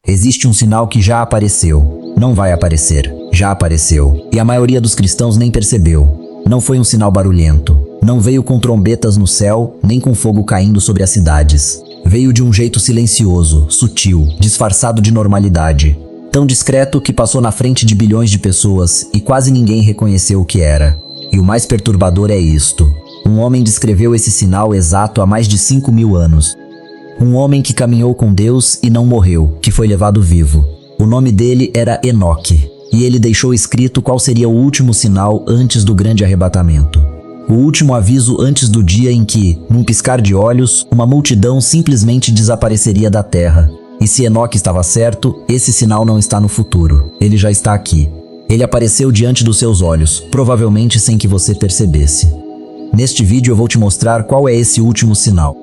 Existe um sinal que já apareceu. Não vai aparecer. Já apareceu. E a maioria dos cristãos nem percebeu. Não foi um sinal barulhento. Não veio com trombetas no céu, nem com fogo caindo sobre as cidades. Veio de um jeito silencioso, sutil, disfarçado de normalidade. Tão discreto que passou na frente de bilhões de pessoas e quase ninguém reconheceu o que era. E o mais perturbador é isto. Um homem descreveu esse sinal exato há mais de 5.000 anos. Um homem que caminhou com Deus e não morreu, que foi levado vivo. O nome dele era Enoque, e ele deixou escrito qual seria o último sinal antes do grande arrebatamento. O último aviso antes do dia em que, num piscar de olhos, uma multidão simplesmente desapareceria da terra. E se Enoque estava certo, esse sinal não está no futuro, ele já está aqui. Ele apareceu diante dos seus olhos, provavelmente sem que você percebesse. Neste vídeo eu vou te mostrar qual é esse último sinal,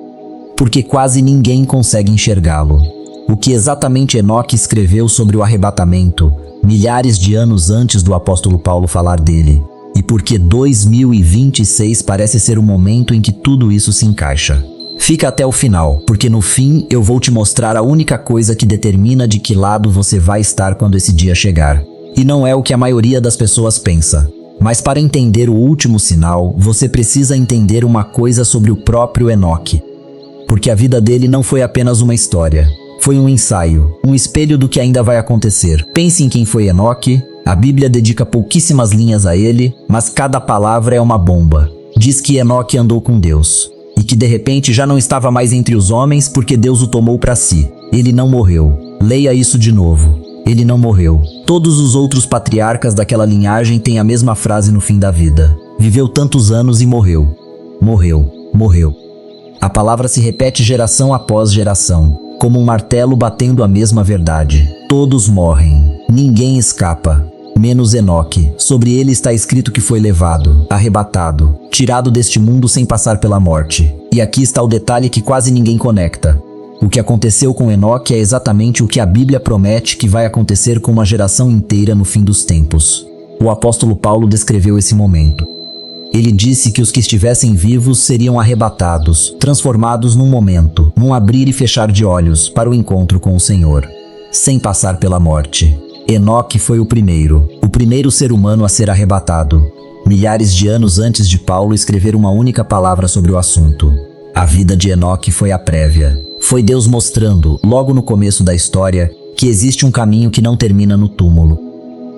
porque quase ninguém consegue enxergá-lo. O que exatamente Enoque escreveu sobre o arrebatamento, milhares de anos antes do apóstolo Paulo falar dele, e porque 2026 parece ser o momento em que tudo isso se encaixa. Fica até o final, porque no fim eu vou te mostrar a única coisa que determina de que lado você vai estar quando esse dia chegar. E não é o que a maioria das pessoas pensa. Mas para entender o último sinal, você precisa entender uma coisa sobre o próprio Enoque. Porque a vida dele não foi apenas uma história. Foi um ensaio, um espelho do que ainda vai acontecer. Pense em quem foi Enoque. A Bíblia dedica pouquíssimas linhas a ele, mas cada palavra é uma bomba. Diz que Enoque andou com Deus. E que de repente já não estava mais entre os homens porque Deus o tomou para si. Ele não morreu. Leia isso de novo. Ele não morreu. Todos os outros patriarcas daquela linhagem têm a mesma frase no fim da vida. Viveu tantos anos e morreu. Morreu. Morreu. A palavra se repete geração após geração, como um martelo batendo a mesma verdade. Todos morrem. Ninguém escapa. Menos Enoque. Sobre ele está escrito que foi levado, arrebatado, tirado deste mundo sem passar pela morte. E aqui está o detalhe que quase ninguém conecta. O que aconteceu com Enoque é exatamente o que a Bíblia promete que vai acontecer com uma geração inteira no fim dos tempos. O apóstolo Paulo descreveu esse momento. Ele disse que os que estivessem vivos seriam arrebatados, transformados num momento, num abrir e fechar de olhos, para o encontro com o Senhor, sem passar pela morte. Enoque foi o primeiro ser humano a ser arrebatado. Milhares de anos antes de Paulo escrever uma única palavra sobre o assunto. A vida de Enoque foi a prévia. Foi Deus mostrando, logo no começo da história, que existe um caminho que não termina no túmulo.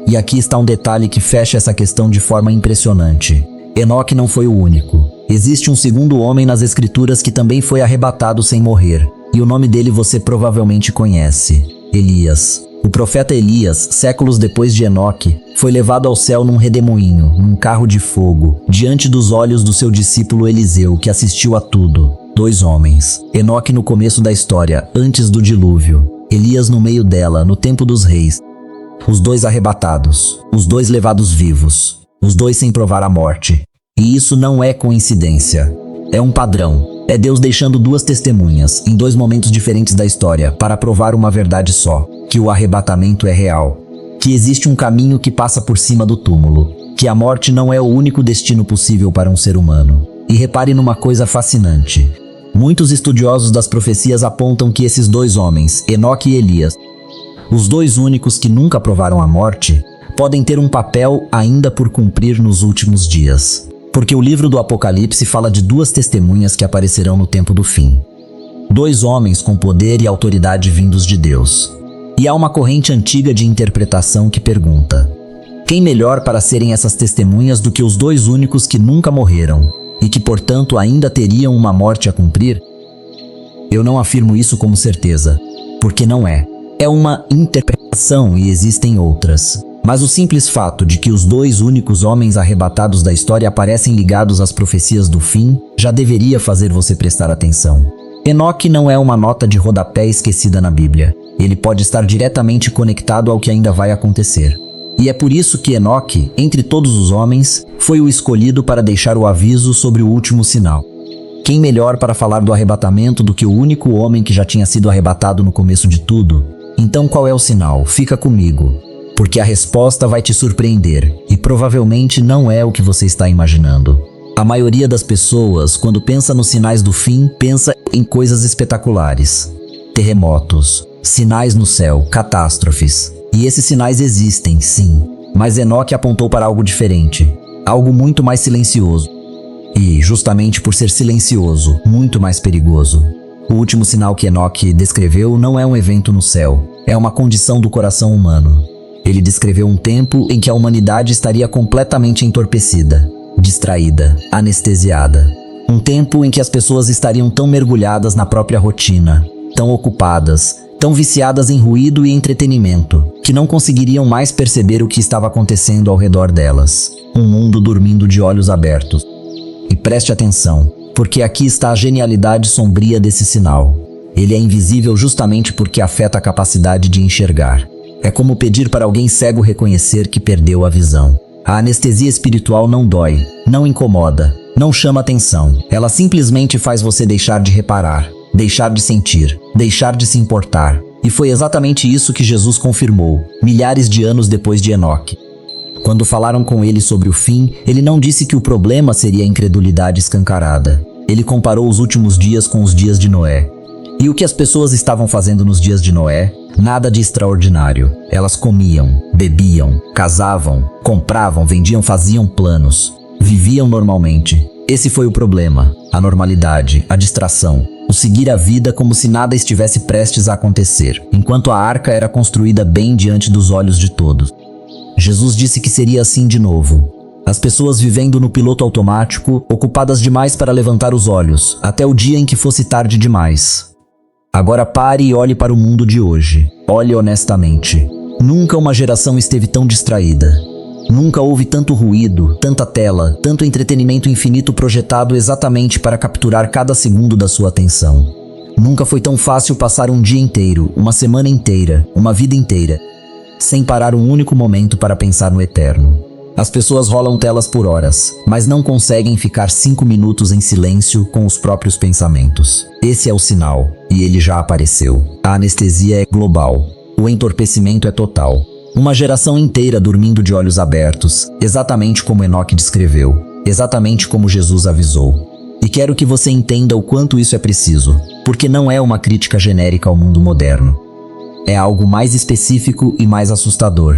E aqui está um detalhe que fecha essa questão de forma impressionante. Enoque não foi o único. Existe um segundo homem nas Escrituras que também foi arrebatado sem morrer. E o nome dele você provavelmente conhece. Elias. O profeta Elias, séculos depois de Enoque, foi levado ao céu num redemoinho, num carro de fogo, diante dos olhos do seu discípulo Eliseu, que assistiu a tudo. 2 homens. Enoque no começo da história, antes do dilúvio. Elias no meio dela, no tempo dos reis. Os 2 arrebatados. Os 2 levados vivos. Os 2 sem provar a morte. E isso não é coincidência. É um padrão. É Deus deixando 2 testemunhas, em 2 momentos diferentes da história, para provar uma verdade só. Que o arrebatamento é real. Que existe um caminho que passa por cima do túmulo. Que a morte não é o único destino possível para um ser humano. E repare numa coisa fascinante. Muitos estudiosos das profecias apontam que esses 2 homens, Enoque e Elias, os 2 únicos que nunca provaram a morte, podem ter um papel ainda por cumprir nos últimos dias. Porque o livro do Apocalipse fala de 2 testemunhas que aparecerão no tempo do fim. 2 homens com poder e autoridade vindos de Deus. E há uma corrente antiga de interpretação que pergunta: quem melhor para serem essas testemunhas do que os 2 únicos que nunca morreram? E que, portanto, ainda teriam uma morte a cumprir? Eu não afirmo isso como certeza, porque não é. É uma interpretação e existem outras. Mas o simples fato de que os 2 únicos homens arrebatados da história aparecem ligados às profecias do fim, já deveria fazer você prestar atenção. Enoque não é uma nota de rodapé esquecida na Bíblia. Ele pode estar diretamente conectado ao que ainda vai acontecer. E é por isso que Enoque, entre todos os homens, foi o escolhido para deixar o aviso sobre o último sinal. Quem melhor para falar do arrebatamento do que o único homem que já tinha sido arrebatado no começo de tudo? Então qual é o sinal? Fica comigo, porque a resposta vai te surpreender e provavelmente não é o que você está imaginando. A maioria das pessoas, quando pensa nos sinais do fim, pensa em coisas espetaculares. Terremotos, Sinais no céu, catástrofes. E esses sinais existem, sim. Mas Enoque apontou para algo diferente, algo muito mais silencioso. E, justamente por ser silencioso, muito mais perigoso. O último sinal que Enoque descreveu não é um evento no céu, é uma condição do coração humano. Ele descreveu um tempo em que a humanidade estaria completamente entorpecida, distraída, anestesiada. Um tempo em que as pessoas estariam tão mergulhadas na própria rotina, tão ocupadas, tão viciadas em ruído e entretenimento, que não conseguiriam mais perceber o que estava acontecendo ao redor delas. Um mundo dormindo de olhos abertos. E preste atenção, porque aqui está a genialidade sombria desse sinal. Ele é invisível justamente porque afeta a capacidade de enxergar. É como pedir para alguém cego reconhecer que perdeu a visão. A anestesia espiritual não dói, não incomoda, não chama atenção. Ela simplesmente faz você deixar de reparar, deixar de sentir, deixar de se importar. E foi exatamente isso que Jesus confirmou, milhares de anos depois de Enoque. Quando falaram com ele sobre o fim, ele não disse que o problema seria a incredulidade escancarada. Ele comparou os últimos dias com os dias de Noé. E o que as pessoas estavam fazendo nos dias de Noé? Nada de extraordinário. Elas comiam, bebiam, casavam, compravam, vendiam, faziam planos. Viviam normalmente. Esse foi o problema. A normalidade, a distração. O seguir a vida como se nada estivesse prestes a acontecer, enquanto a arca era construída bem diante dos olhos de todos. Jesus disse que seria assim de novo. As pessoas vivendo no piloto automático, ocupadas demais para levantar os olhos, até o dia em que fosse tarde demais. Agora pare e olhe para o mundo de hoje. Olhe honestamente. Nunca uma geração esteve tão distraída. Nunca houve tanto ruído, tanta tela, tanto entretenimento infinito projetado exatamente para capturar cada segundo da sua atenção. Nunca foi tão fácil passar um dia inteiro, uma semana inteira, uma vida inteira, sem parar um único momento para pensar no eterno. As pessoas rolam telas por horas, mas não conseguem ficar 5 minutos em silêncio com os próprios pensamentos. Esse é o sinal, e ele já apareceu. A anestesia é global. O entorpecimento é total. Uma geração inteira dormindo de olhos abertos, exatamente como Enoque descreveu, exatamente como Jesus avisou. E quero que você entenda o quanto isso é preciso, porque não é uma crítica genérica ao mundo moderno. É algo mais específico e mais assustador.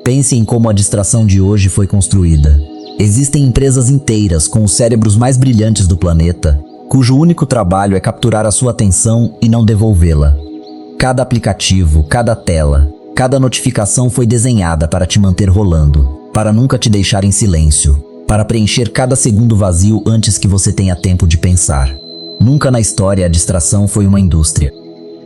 Pense em como a distração de hoje foi construída. Existem empresas inteiras com os cérebros mais brilhantes do planeta, cujo único trabalho é capturar a sua atenção e não devolvê-la. Cada aplicativo, cada tela, cada notificação foi desenhada para te manter rolando, para nunca te deixar em silêncio, para preencher cada segundo vazio antes que você tenha tempo de pensar. Nunca na história a distração foi uma indústria.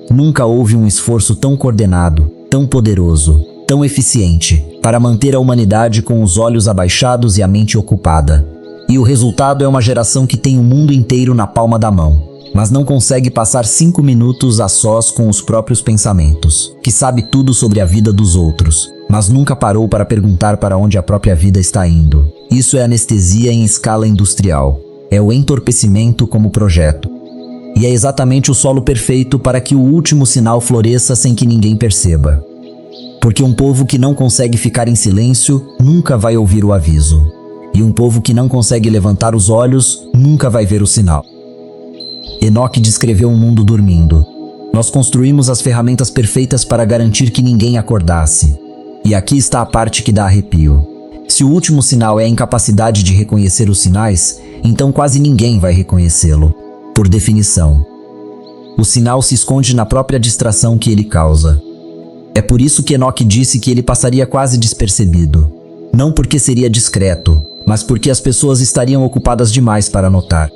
Nunca houve um esforço tão coordenado, tão poderoso, tão eficiente, para manter a humanidade com os olhos abaixados e a mente ocupada. E o resultado é uma geração que tem o mundo inteiro na palma da mão, mas não consegue passar 5 minutos a sós com os próprios pensamentos, que sabe tudo sobre a vida dos outros, mas nunca parou para perguntar para onde a própria vida está indo. Isso é anestesia em escala industrial. É o entorpecimento como projeto. E é exatamente o solo perfeito para que o último sinal floresça sem que ninguém perceba. Porque um povo que não consegue ficar em silêncio nunca vai ouvir o aviso. E um povo que não consegue levantar os olhos nunca vai ver o sinal. Enoque descreveu um mundo dormindo. Nós construímos as ferramentas perfeitas para garantir que ninguém acordasse. E aqui está a parte que dá arrepio. Se o último sinal é a incapacidade de reconhecer os sinais, então quase ninguém vai reconhecê-lo, por definição. O sinal se esconde na própria distração que ele causa. É por isso que Enoque disse que ele passaria quase despercebido. Não porque seria discreto, mas porque as pessoas estariam ocupadas demais para notar.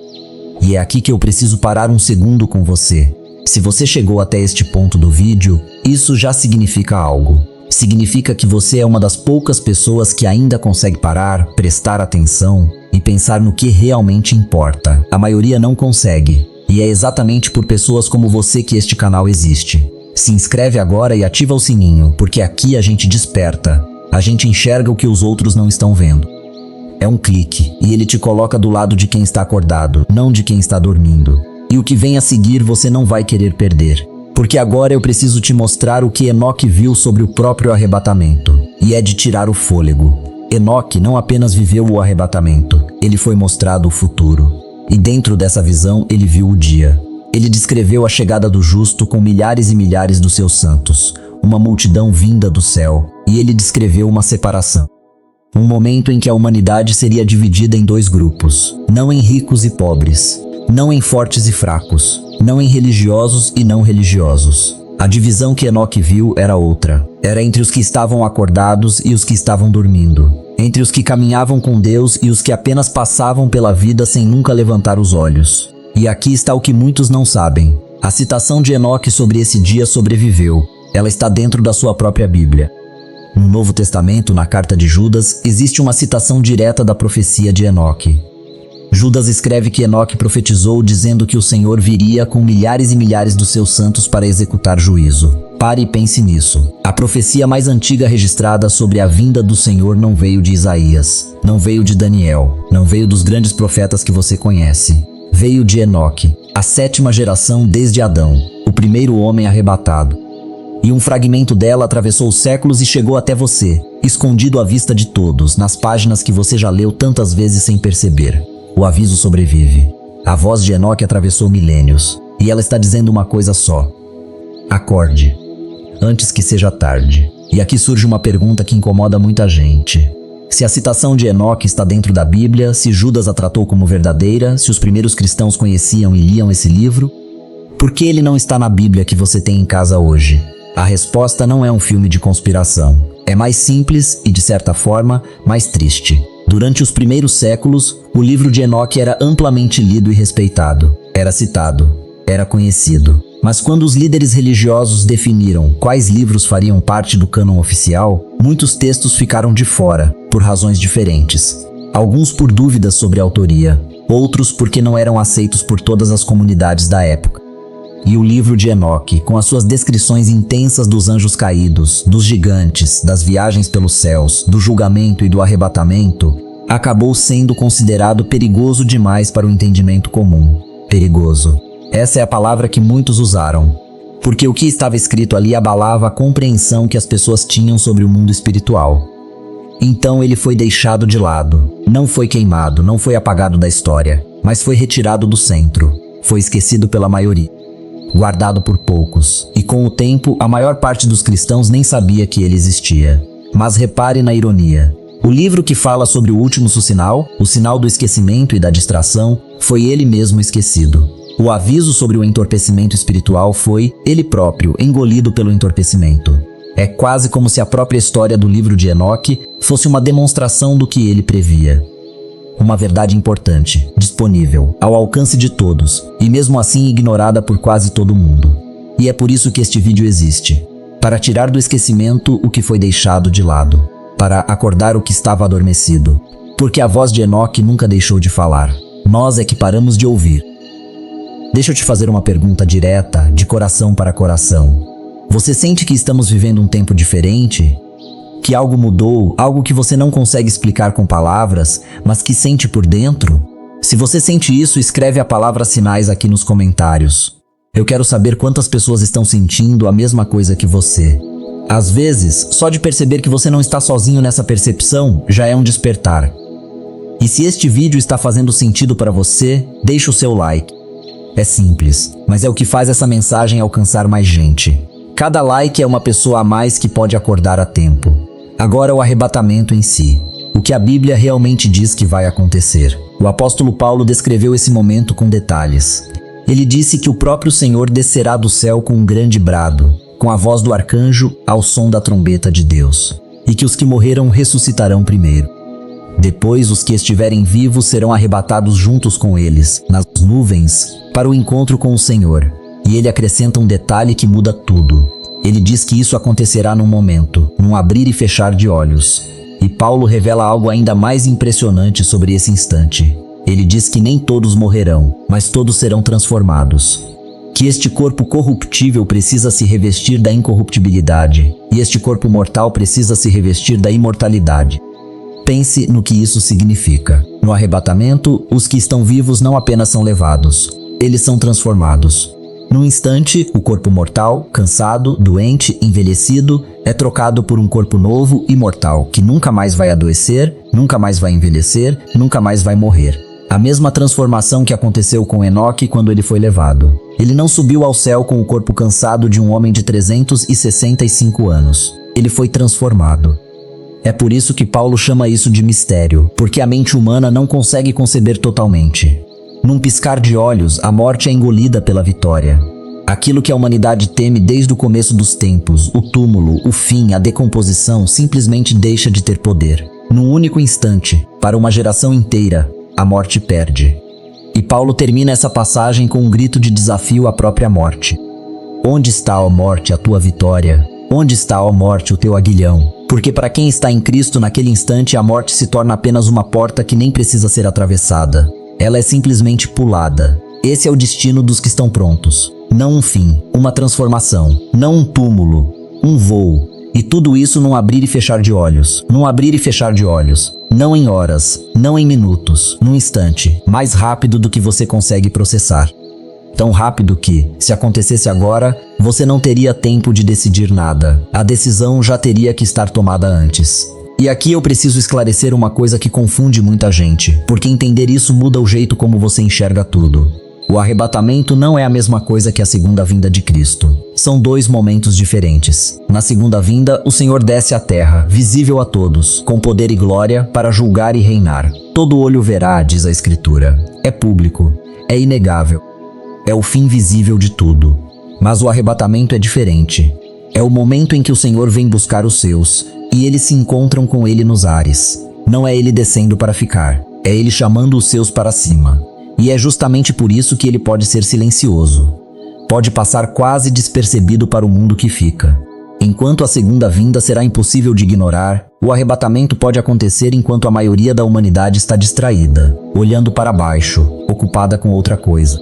E é aqui que eu preciso parar um segundo com você. Se você chegou até este ponto do vídeo, isso já significa algo. Significa que você é uma das poucas pessoas que ainda consegue parar, prestar atenção e pensar no que realmente importa. A maioria não consegue. E é exatamente por pessoas como você que este canal existe. Se inscreve agora e ativa o sininho, porque aqui a gente desperta. A gente enxerga o que os outros não estão vendo. É um clique, e ele te coloca do lado de quem está acordado, não de quem está dormindo. E o que vem a seguir você não vai querer perder. Porque agora eu preciso te mostrar o que Enoque viu sobre o próprio arrebatamento. E é de tirar o fôlego. Enoque não apenas viveu o arrebatamento, ele foi mostrado o futuro. E dentro dessa visão ele viu o dia. Ele descreveu a chegada do justo com milhares e milhares dos seus santos, uma multidão vinda do céu, e ele descreveu uma separação. Um momento em que a humanidade seria dividida em dois grupos, não em ricos e pobres, não em fortes e fracos, não em religiosos e não religiosos. A divisão que Enoque viu era outra. Era entre os que estavam acordados e os que estavam dormindo, entre os que caminhavam com Deus e os que apenas passavam pela vida sem nunca levantar os olhos. E aqui está o que muitos não sabem. A citação de Enoque sobre esse dia sobreviveu. Ela está dentro da sua própria Bíblia. No Novo Testamento, na carta de Judas, existe uma citação direta da profecia de Enoque. Judas escreve que Enoque profetizou dizendo que o Senhor viria com milhares e milhares dos seus santos para executar juízo. Pare e pense nisso. A profecia mais antiga registrada sobre a vinda do Senhor não veio de Isaías, não veio de Daniel, não veio dos grandes profetas que você conhece. Veio de Enoque, a 7ª geração desde Adão, o primeiro homem arrebatado. E um fragmento dela atravessou os séculos e chegou até você, escondido à vista de todos, nas páginas que você já leu tantas vezes sem perceber. O aviso sobrevive. A voz de Enoque atravessou milênios, e ela está dizendo uma coisa só: acorde, antes que seja tarde. E aqui surge uma pergunta que incomoda muita gente. Se a citação de Enoque está dentro da Bíblia, se Judas a tratou como verdadeira, se os primeiros cristãos conheciam e liam esse livro, por que ele não está na Bíblia que você tem em casa hoje? A resposta não é um filme de conspiração. É mais simples e, de certa forma, mais triste. Durante os primeiros séculos, o livro de Enoque era amplamente lido e respeitado. Era citado, era conhecido. Mas quando os líderes religiosos definiram quais livros fariam parte do cânon oficial, muitos textos ficaram de fora, por razões diferentes. Alguns por dúvidas sobre a autoria, outros porque não eram aceitos por todas as comunidades da época. E o livro de Enoque, com as suas descrições intensas dos anjos caídos, dos gigantes, das viagens pelos céus, do julgamento e do arrebatamento, acabou sendo considerado perigoso demais para o entendimento comum. Perigoso. Essa é a palavra que muitos usaram, porque o que estava escrito ali abalava a compreensão que as pessoas tinham sobre o mundo espiritual. Então ele foi deixado de lado, não foi queimado, não foi apagado da história, mas foi retirado do centro, foi esquecido pela maioria, guardado por poucos, e com o tempo a maior parte dos cristãos nem sabia que ele existia. Mas repare na ironia. O livro que fala sobre o último sinal, o sinal do esquecimento e da distração, foi ele mesmo esquecido. O aviso sobre o entorpecimento espiritual foi, ele próprio, engolido pelo entorpecimento. É quase como se a própria história do livro de Enoque fosse uma demonstração do que ele previa. Uma verdade importante, disponível, ao alcance de todos, e mesmo assim ignorada por quase todo mundo. E é por isso que este vídeo existe. Para tirar do esquecimento o que foi deixado de lado. Para acordar o que estava adormecido. Porque a voz de Enoque nunca deixou de falar. Nós é que paramos de ouvir. Deixa eu te fazer uma pergunta direta, de coração para coração. Você sente que estamos vivendo um tempo diferente? Que algo mudou, algo que você não consegue explicar com palavras, mas que sente por dentro? Se você sente isso, escreve a palavra sinais aqui nos comentários. Eu quero saber quantas pessoas estão sentindo a mesma coisa que você. Às vezes, só de perceber que você não está sozinho nessa percepção, já é um despertar. E se este vídeo está fazendo sentido para você, deixa o seu like. É simples, mas é o que faz essa mensagem alcançar mais gente. Cada like é uma pessoa a mais que pode acordar a tempo. Agora o arrebatamento em si. O que a Bíblia realmente diz que vai acontecer. O apóstolo Paulo descreveu esse momento com detalhes. Ele disse que o próprio Senhor descerá do céu com um grande brado, com a voz do arcanjo ao som da trombeta de Deus, e que os que morreram ressuscitarão primeiro. Depois os que estiverem vivos serão arrebatados juntos com eles, nas nuvens, para o encontro com o Senhor. E ele acrescenta um detalhe que muda tudo. Ele diz que isso acontecerá num momento, num abrir e fechar de olhos. E Paulo revela algo ainda mais impressionante sobre esse instante. Ele diz que nem todos morrerão, mas todos serão transformados. Que este corpo corruptível precisa se revestir da incorruptibilidade, e este corpo mortal precisa se revestir da imortalidade. Pense no que isso significa. No arrebatamento, os que estão vivos não apenas são levados, eles são transformados. Num instante, o corpo mortal, cansado, doente, envelhecido, é trocado por um corpo novo e mortal, que nunca mais vai adoecer, nunca mais vai envelhecer, nunca mais vai morrer. A mesma transformação que aconteceu com Enoque quando ele foi levado. Ele não subiu ao céu com o corpo cansado de um homem de 365 anos. Ele foi transformado. É por isso que Paulo chama isso de mistério, porque a mente humana não consegue conceber totalmente. Num piscar de olhos, a morte é engolida pela vitória. Aquilo que a humanidade teme desde o começo dos tempos, o túmulo, o fim, a decomposição, simplesmente deixa de ter poder. Num único instante, para uma geração inteira, a morte perde. E Paulo termina essa passagem com um grito de desafio à própria morte. Onde está, ó morte, a tua vitória? Onde está, ó morte, o teu aguilhão? Porque para quem está em Cristo, naquele instante, a morte se torna apenas uma porta que nem precisa ser atravessada. Ela é simplesmente pulada. Esse é o destino dos que estão prontos. Não um fim, uma transformação. Não um túmulo, um voo. E tudo isso num abrir e fechar de olhos. Num abrir e fechar de olhos. Não em horas, não em minutos, num instante. Mais rápido do que você consegue processar. Tão rápido que, se acontecesse agora, você não teria tempo de decidir nada. A decisão já teria que estar tomada antes. E aqui eu preciso esclarecer uma coisa que confunde muita gente, porque entender isso muda o jeito como você enxerga tudo. O arrebatamento não é a mesma coisa que a segunda vinda de Cristo. São dois momentos diferentes. Na segunda vinda, o Senhor desce à terra, visível a todos, com poder e glória, para julgar e reinar. Todo olho verá, diz a Escritura. É público, é inegável. É o fim visível de tudo. Mas o arrebatamento é diferente. É o momento em que o Senhor vem buscar os seus, e eles se encontram com ele nos ares. Não é ele descendo para ficar, é ele chamando os seus para cima. E é justamente por isso que ele pode ser silencioso. Pode passar quase despercebido para o mundo que fica. Enquanto a segunda vinda será impossível de ignorar, o arrebatamento pode acontecer enquanto a maioria da humanidade está distraída, olhando para baixo, ocupada com outra coisa.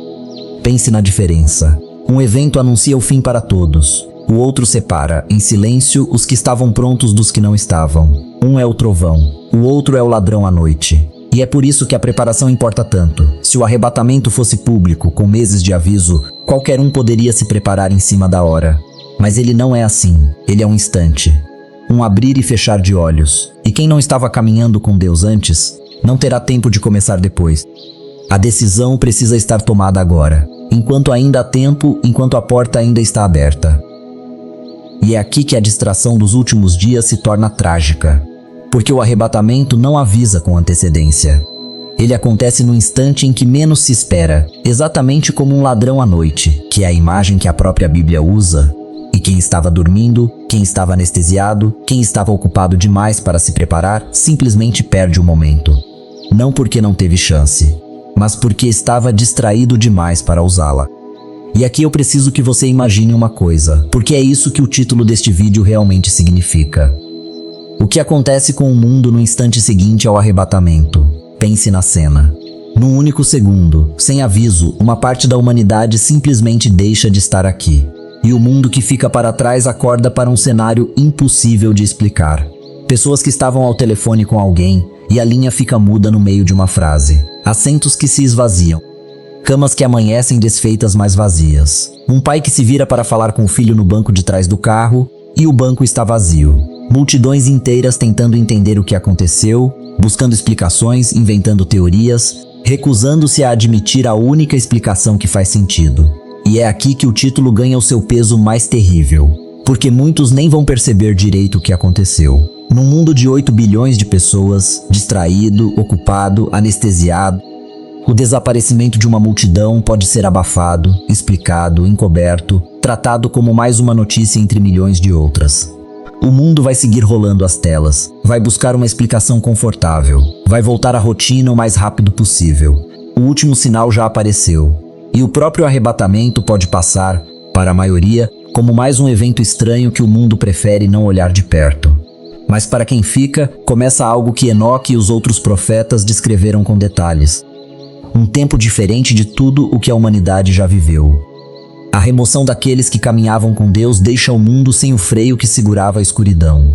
Pense na diferença. Um evento anuncia o fim para todos. O outro separa, em silêncio, os que estavam prontos dos que não estavam. Um é o trovão, o outro é o ladrão à noite. E é por isso que a preparação importa tanto. Se o arrebatamento fosse público, com meses de aviso, qualquer um poderia se preparar em cima da hora. Mas ele não é assim. Ele é um instante. Um abrir e fechar de olhos. E quem não estava caminhando com Deus antes, não terá tempo de começar depois. A decisão precisa estar tomada agora, enquanto ainda há tempo, enquanto a porta ainda está aberta. E é aqui que a distração dos últimos dias se torna trágica, porque o arrebatamento não avisa com antecedência. Ele acontece no instante em que menos se espera, exatamente como um ladrão à noite, que é a imagem que a própria Bíblia usa. E quem estava dormindo, quem estava anestesiado, quem estava ocupado demais para se preparar, simplesmente perde o momento. Não porque não teve chance, mas porque estava distraído demais para usá-la. E aqui eu preciso que você imagine uma coisa, porque é isso que o título deste vídeo realmente significa. O que acontece com o mundo no instante seguinte ao arrebatamento? Pense na cena. Num único segundo, sem aviso, uma parte da humanidade simplesmente deixa de estar aqui. E o mundo que fica para trás acorda para um cenário impossível de explicar. Pessoas que estavam ao telefone com alguém e a linha fica muda no meio de uma frase. Assentos que se esvaziam. Camas que amanhecem desfeitas, mas vazias. Um pai que se vira para falar com o filho no banco de trás do carro e o banco está vazio. Multidões inteiras tentando entender o que aconteceu, buscando explicações, inventando teorias, recusando-se a admitir a única explicação que faz sentido. E é aqui que o título ganha o seu peso mais terrível, porque muitos nem vão perceber direito o que aconteceu. Num mundo de 8 bilhões de pessoas, distraído, ocupado, anestesiado, o desaparecimento de uma multidão pode ser abafado, explicado, encoberto, tratado como mais uma notícia entre milhões de outras. O mundo vai seguir rolando as telas, vai buscar uma explicação confortável, vai voltar à rotina o mais rápido possível. O último sinal já apareceu, e o próprio arrebatamento pode passar, para a maioria, como mais um evento estranho que o mundo prefere não olhar de perto. Mas para quem fica, começa algo que Enoque e os outros profetas descreveram com detalhes. Um tempo diferente de tudo o que a humanidade já viveu. A remoção daqueles que caminhavam com Deus deixa o mundo sem o freio que segurava a escuridão.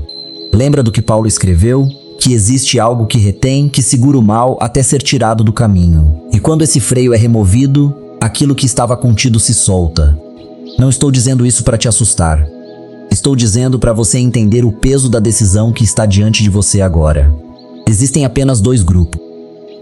Lembra do que Paulo escreveu? Que existe algo que retém, que segura o mal até ser tirado do caminho. E quando esse freio é removido, aquilo que estava contido se solta. Não estou dizendo isso para te assustar. Estou dizendo para você entender o peso da decisão que está diante de você agora. Existem apenas dois grupos.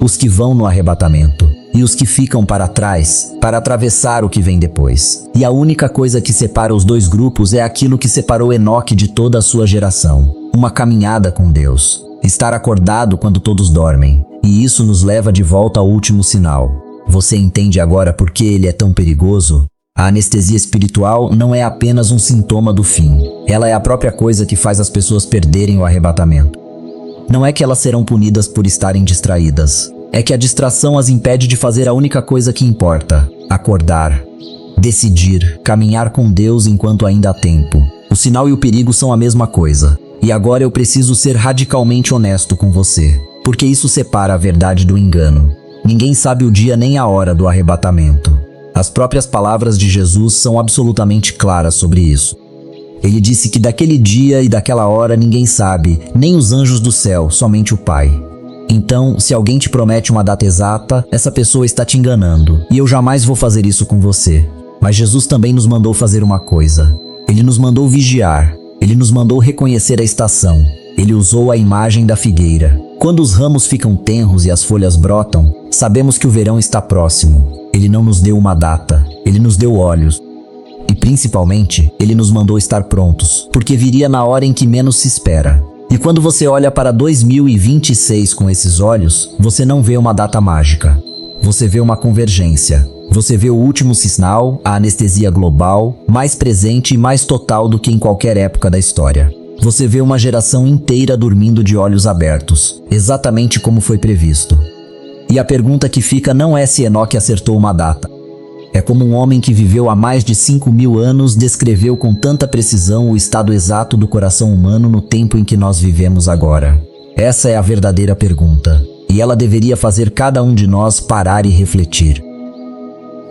os que vão no arrebatamento, e os que ficam para trás, para atravessar o que vem depois. E a única coisa que separa os dois grupos é aquilo que separou Enoque de toda a sua geração: uma caminhada com Deus, estar acordado quando todos dormem. E isso nos leva de volta ao último sinal. Você entende agora por que ele é tão perigoso? A anestesia espiritual não é apenas um sintoma do fim. Ela é a própria coisa que faz as pessoas perderem o arrebatamento. Não é que elas serão punidas por estarem distraídas. É que a distração as impede de fazer a única coisa que importa: acordar, decidir, caminhar com Deus enquanto ainda há tempo. O sinal e o perigo são a mesma coisa. E agora eu preciso ser radicalmente honesto com você, porque isso separa a verdade do engano. Ninguém sabe o dia nem a hora do arrebatamento. As próprias palavras de Jesus são absolutamente claras sobre isso. Ele disse que daquele dia e daquela hora ninguém sabe, nem os anjos do céu, somente o Pai. Então, se alguém te promete uma data exata, essa pessoa está te enganando, e eu jamais vou fazer isso com você. Mas Jesus também nos mandou fazer uma coisa. Ele nos mandou vigiar. Ele nos mandou reconhecer a estação. Ele usou a imagem da figueira. Quando os ramos ficam tenros e as folhas brotam, sabemos que o verão está próximo. Ele não nos deu uma data, ele nos deu olhos. E principalmente, ele nos mandou estar prontos, porque viria na hora em que menos se espera. E quando você olha para 2026 com esses olhos, você não vê uma data mágica. Você vê uma convergência. Você vê o último sinal, a anestesia global, mais presente e mais total do que em qualquer época da história. Você vê uma geração inteira dormindo de olhos abertos, exatamente como foi previsto. E a pergunta que fica não é se Enoque acertou uma data. É como um homem que viveu há mais de 5.000 anos descreveu com tanta precisão o estado exato do coração humano no tempo em que nós vivemos agora. Essa é a verdadeira pergunta, e ela deveria fazer cada um de nós parar e refletir.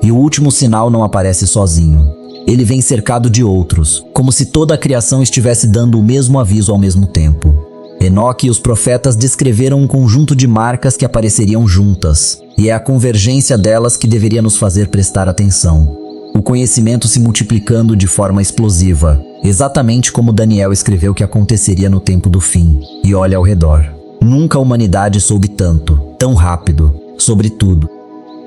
E o último sinal não aparece sozinho. Ele vem cercado de outros, como se toda a criação estivesse dando o mesmo aviso ao mesmo tempo. Enoque e os profetas descreveram um conjunto de marcas que apareceriam juntas, e é a convergência delas que deveria nos fazer prestar atenção. O conhecimento se multiplicando de forma explosiva, exatamente como Daniel escreveu que aconteceria no tempo do fim. E olha ao redor. Nunca a humanidade soube tanto, tão rápido, sobre tudo.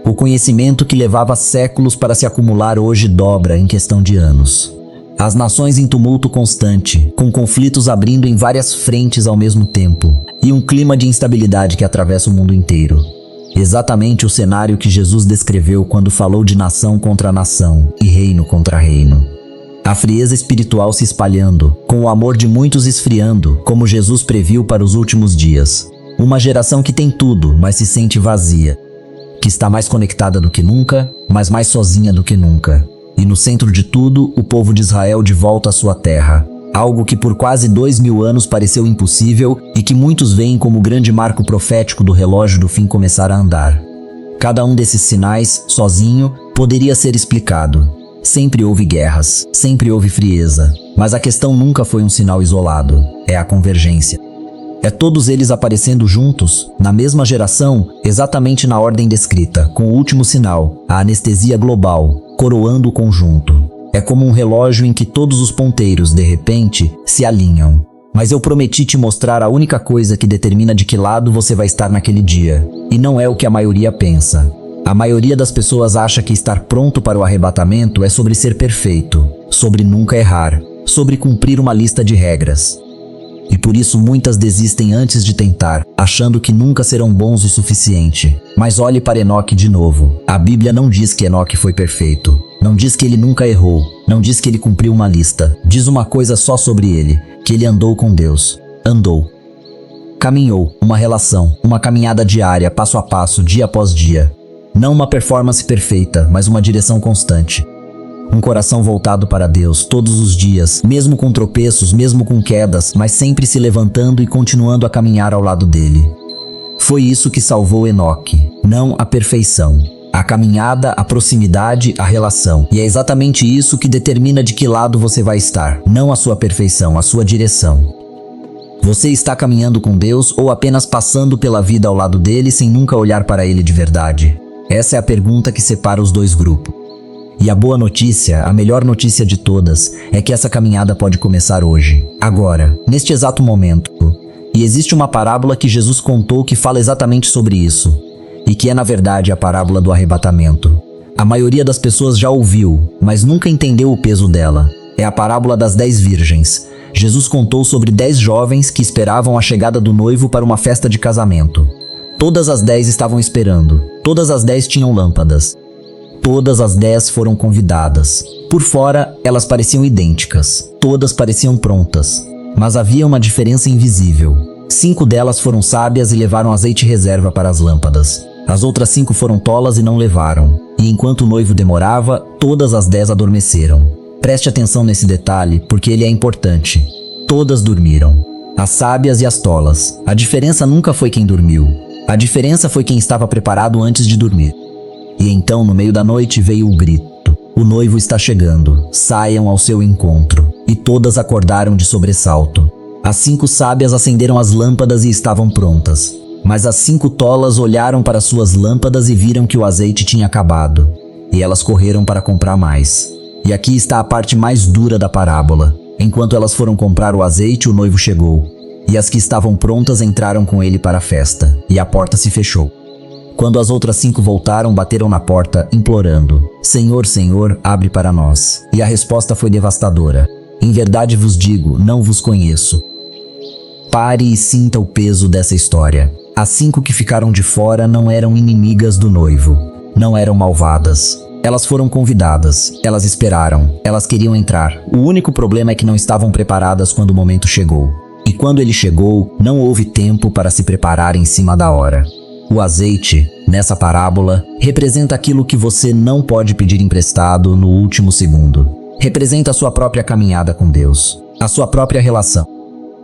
O conhecimento que levava séculos para se acumular hoje dobra em questão de anos. As nações em tumulto constante, com conflitos abrindo em várias frentes ao mesmo tempo, e um clima de instabilidade que atravessa o mundo inteiro. Exatamente o cenário que Jesus descreveu quando falou de nação contra nação e reino contra reino. A frieza espiritual se espalhando, com o amor de muitos esfriando, como Jesus previu para os últimos dias. Uma geração que tem tudo, mas se sente vazia. Que está mais conectada do que nunca, mas mais sozinha do que nunca. E no centro de tudo, o povo de Israel de volta à sua terra. Algo que por quase 2.000 anos pareceu impossível e que muitos veem como o grande marco profético do relógio do fim começar a andar. Cada um desses sinais, sozinho, poderia ser explicado. Sempre houve guerras, sempre houve frieza, mas a questão nunca foi um sinal isolado, é a convergência. É todos eles aparecendo juntos, na mesma geração, exatamente na ordem descrita, com o último sinal, a anestesia global, coroando o conjunto. É como um relógio em que todos os ponteiros, de repente, se alinham. Mas eu prometi te mostrar a única coisa que determina de que lado você vai estar naquele dia. E não é o que a maioria pensa. A maioria das pessoas acha que estar pronto para o arrebatamento é sobre ser perfeito, sobre nunca errar, sobre cumprir uma lista de regras. E por isso muitas desistem antes de tentar, achando que nunca serão bons o suficiente. Mas olhe para Enoque de novo. A Bíblia não diz que Enoque foi perfeito. Não diz que ele nunca errou. Não diz que ele cumpriu uma lista. Diz uma coisa só sobre ele, que ele andou com Deus. Andou. Caminhou, uma relação, uma caminhada diária, passo a passo, dia após dia. Não uma performance perfeita, mas uma direção constante. Um coração voltado para Deus todos os dias, mesmo com tropeços, mesmo com quedas, mas sempre se levantando e continuando a caminhar ao lado dele. Foi isso que salvou Enoque, não a perfeição. A caminhada, a proximidade, a relação. E é exatamente isso que determina de que lado você vai estar, não a sua perfeição, a sua direção. Você está caminhando com Deus ou apenas passando pela vida ao lado dele sem nunca olhar para ele de verdade? Essa é a pergunta que separa os dois grupos. E a boa notícia, a melhor notícia de todas, é que essa caminhada pode começar hoje, agora, neste exato momento. E existe uma parábola que Jesus contou que fala exatamente sobre isso. e que é na verdade a parábola do arrebatamento. A maioria das pessoas já ouviu, mas nunca entendeu o peso dela. É a parábola das 10 virgens. Jesus contou sobre 10 jovens que esperavam a chegada do noivo para uma festa de casamento. Todas as 10 estavam esperando. Todas as 10 tinham lâmpadas. Todas as 10 foram convidadas. Por fora, elas pareciam idênticas. Todas pareciam prontas. Mas havia uma diferença invisível. 5 delas foram sábias e levaram azeite reserva para as lâmpadas. As outras 5 foram tolas e não levaram. E enquanto o noivo demorava, todas as 10 adormeceram. Preste atenção nesse detalhe, porque ele é importante. Todas dormiram. As sábias e as tolas. A diferença nunca foi quem dormiu. A diferença foi quem estava preparado antes de dormir. E então, no meio da noite, veio o grito. O noivo está chegando. Saiam ao seu encontro. E todas acordaram de sobressalto. As 5 sábias acenderam as lâmpadas e estavam prontas. Mas as 5 tolas olharam para suas lâmpadas e viram que o azeite tinha acabado. E elas correram para comprar mais. E aqui está a parte mais dura da parábola. Enquanto elas foram comprar o azeite, o noivo chegou. E as que estavam prontas entraram com ele para a festa. E a porta se fechou. Quando as outras 5 voltaram, bateram na porta, implorando: Senhor, Senhor, abre para nós. E a resposta foi devastadora: Em verdade vos digo, não vos conheço. Pare e sinta o peso dessa história. As 5 que ficaram de fora não eram inimigas do noivo. Não eram malvadas. Elas foram convidadas. Elas esperaram. Elas queriam entrar. O único problema é que não estavam preparadas quando o momento chegou. E quando ele chegou, não houve tempo para se preparar em cima da hora. O azeite, nessa parábola, representa aquilo que você não pode pedir emprestado no último segundo. Representa a sua própria caminhada com Deus, a sua própria relação.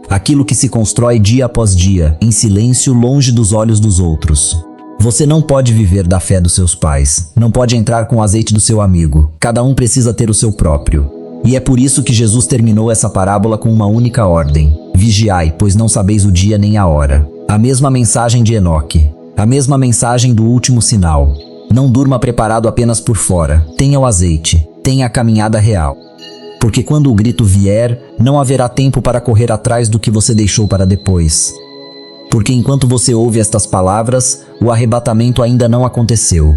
Aquilo que se constrói dia após dia, em silêncio, longe dos olhos dos outros. Você não pode viver da fé dos seus pais, não pode entrar com o azeite do seu amigo. Cada um precisa ter o seu próprio. E é por isso que Jesus terminou essa parábola com uma única ordem: vigiai, pois não sabeis o dia nem a hora. A mesma mensagem de Enoque. A mesma mensagem do último sinal. Não durma preparado apenas por fora. Tenha o azeite. Tenha a caminhada real. Porque quando o grito vier, não haverá tempo para correr atrás do que você deixou para depois. Porque enquanto você ouve estas palavras, o arrebatamento ainda não aconteceu.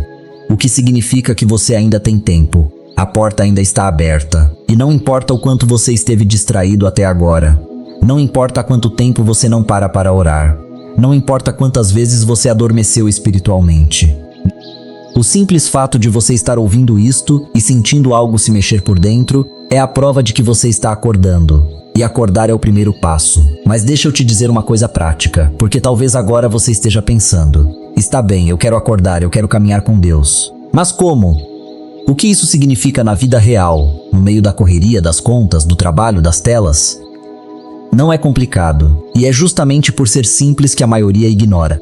O que significa que você ainda tem tempo. A porta ainda está aberta. E não importa o quanto você esteve distraído até agora. Não importa há quanto tempo você não para orar. Não importa quantas vezes você adormeceu espiritualmente. O simples fato de você estar ouvindo isto e sentindo algo se mexer por dentro é a prova de que você está acordando. E acordar é o primeiro passo. Mas deixa eu te dizer uma coisa prática, porque talvez agora você esteja pensando: está bem, eu quero acordar, eu quero caminhar com Deus. Mas como? O que isso significa na vida real, no meio da correria, das contas, do trabalho, das telas? Não é complicado, e é justamente por ser simples que a maioria ignora.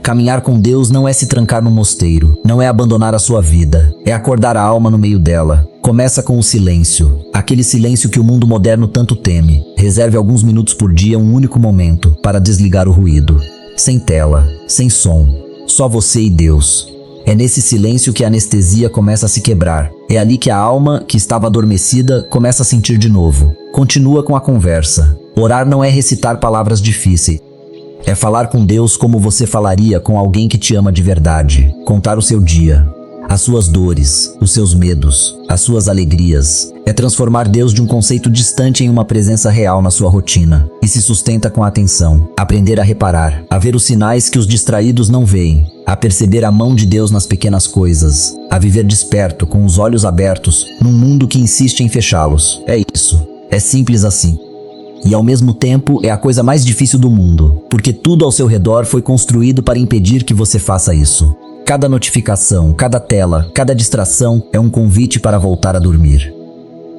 Caminhar com Deus não é se trancar no mosteiro, não é abandonar a sua vida, é acordar a alma no meio dela. Começa com o silêncio, aquele silêncio que o mundo moderno tanto teme. Reserve alguns minutos por dia um único momento para desligar o ruído. Sem tela, sem som, só você e Deus. É nesse silêncio que a anestesia começa a se quebrar. É ali que a alma, que estava adormecida, começa a sentir de novo. Continua com a conversa. Orar não é recitar palavras difíceis. É falar com Deus como você falaria com alguém que te ama de verdade. Contar o seu dia, as suas dores, os seus medos, as suas alegrias. É transformar Deus de um conceito distante em uma presença real na sua rotina. E se sustenta com a atenção. Aprender a reparar, a ver os sinais que os distraídos não veem. A perceber a mão de Deus nas pequenas coisas. A viver desperto, com os olhos abertos, num mundo que insiste em fechá-los. É isso. É simples assim. E ao mesmo tempo é a coisa mais difícil do mundo, porque tudo ao seu redor foi construído para impedir que você faça isso. Cada notificação, cada tela, cada distração é um convite para voltar a dormir.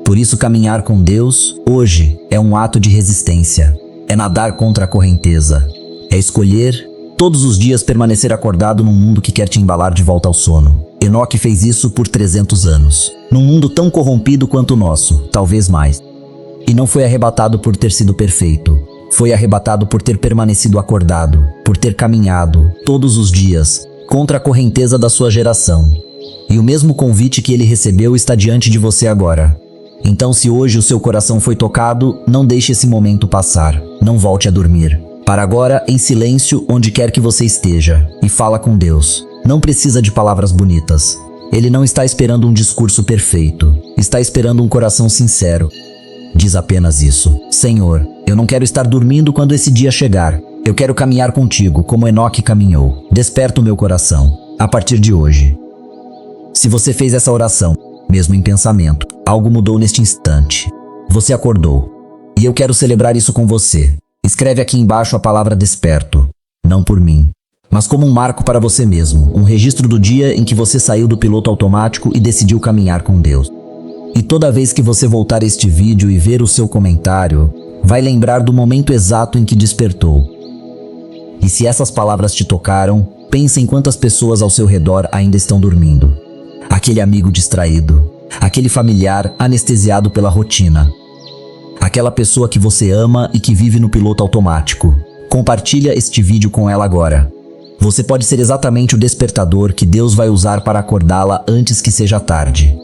Por isso caminhar com Deus, hoje, é um ato de resistência. É nadar contra a correnteza. É escolher, todos os dias, permanecer acordado num mundo que quer te embalar de volta ao sono. Enoque fez isso por 300 anos. Num mundo tão corrompido quanto o nosso, talvez mais. E não foi arrebatado por ter sido perfeito. Foi arrebatado por ter permanecido acordado, por ter caminhado, todos os dias, contra a correnteza da sua geração. E o mesmo convite que ele recebeu está diante de você agora. Então, se hoje o seu coração foi tocado, não deixe esse momento passar. Não volte a dormir. Para agora, em silêncio, onde quer que você esteja, e fala com Deus. Não precisa de palavras bonitas. Ele não está esperando um discurso perfeito. Está esperando um coração sincero. Diz apenas isso: Senhor, eu não quero estar dormindo quando esse dia chegar. Eu quero caminhar contigo, como Enoque caminhou. Desperta o meu coração, a partir de hoje. Se você fez essa oração, mesmo em pensamento, algo mudou neste instante. Você acordou. E eu quero celebrar isso com você. Escreve aqui embaixo a palavra desperto. Não por mim, mas como um marco para você mesmo. Um registro do dia em que você saiu do piloto automático e decidiu caminhar com Deus. E toda vez que você voltar a este vídeo e ver o seu comentário, vai lembrar do momento exato em que despertou. E se essas palavras te tocaram, pense em quantas pessoas ao seu redor ainda estão dormindo. Aquele amigo distraído, aquele familiar anestesiado pela rotina, aquela pessoa que você ama e que vive no piloto automático. Compartilha este vídeo com ela agora. Você pode ser exatamente o despertador que Deus vai usar para acordá-la antes que seja tarde.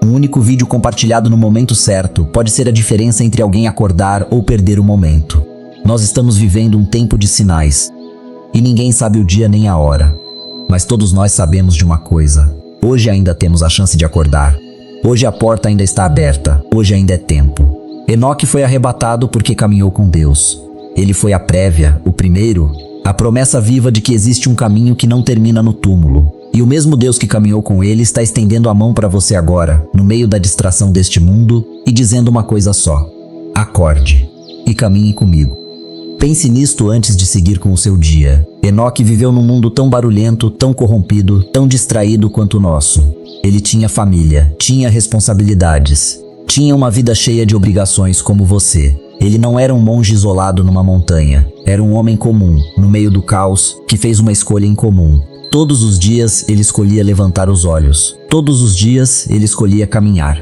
Um único vídeo compartilhado no momento certo pode ser a diferença entre alguém acordar ou perder o momento. Nós estamos vivendo um tempo de sinais. E ninguém sabe o dia nem a hora. Mas todos nós sabemos de uma coisa: hoje ainda temos a chance de acordar. Hoje a porta ainda está aberta. Hoje ainda é tempo. Enoque foi arrebatado porque caminhou com Deus. Ele foi a prévia, o primeiro, a promessa viva de que existe um caminho que não termina no túmulo. E o mesmo Deus que caminhou com ele está estendendo a mão para você agora, no meio da distração deste mundo, e dizendo uma coisa só: acorde e caminhe comigo. Pense nisto antes de seguir com o seu dia. Enoque viveu num mundo tão barulhento, tão corrompido, tão distraído quanto o nosso. Ele tinha família, tinha responsabilidades, tinha uma vida cheia de obrigações como você. Ele não era um monge isolado numa montanha. Era um homem comum, no meio do caos, que fez uma escolha incomum. Todos os dias ele escolhia levantar os olhos. Todos os dias ele escolhia caminhar.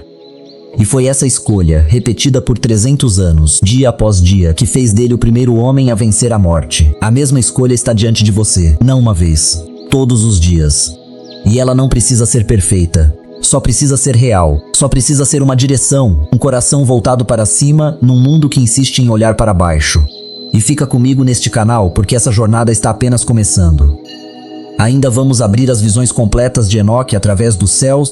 E foi essa escolha, repetida por 300 anos, dia após dia, que fez dele o primeiro homem a vencer a morte. A mesma escolha está diante de você, não uma vez, todos os dias. E ela não precisa ser perfeita. Só precisa ser real, só precisa ser uma direção, um coração voltado para cima num mundo que insiste em olhar para baixo. E fica comigo neste canal porque essa jornada está apenas começando. Ainda vamos abrir as visões completas de Enoque através dos céus,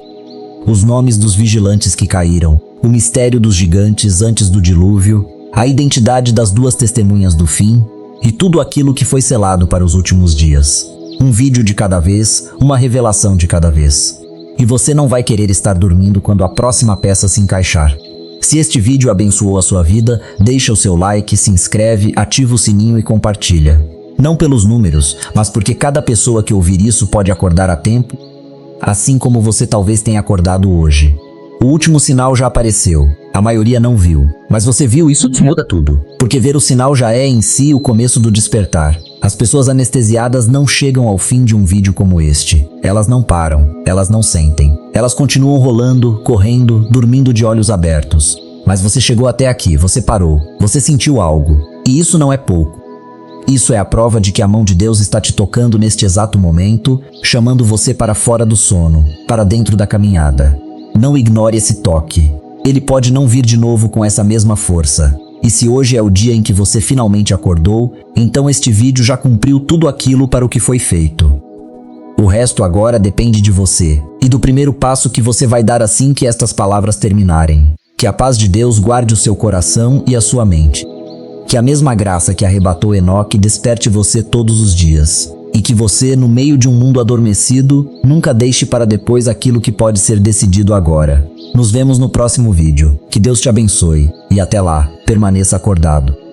os nomes dos vigilantes que caíram, o mistério dos gigantes antes do dilúvio, a identidade das duas testemunhas do fim e tudo aquilo que foi selado para os últimos dias. Um vídeo de cada vez, uma revelação de cada vez. E você não vai querer estar dormindo quando a próxima peça se encaixar. Se este vídeo abençoou a sua vida, deixa o seu like, se inscreve, ativa o sininho e compartilha. Não pelos números, mas porque cada pessoa que ouvir isso pode acordar a tempo, assim como você talvez tenha acordado hoje. O último sinal já apareceu. A maioria não viu. Mas você viu, isso muda tudo. Porque ver o sinal já é em si o começo do despertar. As pessoas anestesiadas não chegam ao fim de um vídeo como este. Elas não param, elas não sentem. Elas continuam rolando, correndo, dormindo de olhos abertos. Mas você chegou até aqui, você parou, você sentiu algo. E isso não é pouco. Isso é a prova de que a mão de Deus está te tocando neste exato momento, chamando você para fora do sono, para dentro da caminhada. Não ignore esse toque. Ele pode não vir de novo com essa mesma força. E se hoje é o dia em que você finalmente acordou, então este vídeo já cumpriu tudo aquilo para o que foi feito. O resto agora depende de você e do primeiro passo que você vai dar assim que estas palavras terminarem. Que a paz de Deus guarde o seu coração e a sua mente. Que a mesma graça que arrebatou Enoque desperte você todos os dias. E que você, no meio de um mundo adormecido, nunca deixe para depois aquilo que pode ser decidido agora. Nos vemos no próximo vídeo. Que Deus te abençoe. E até lá, permaneça acordado.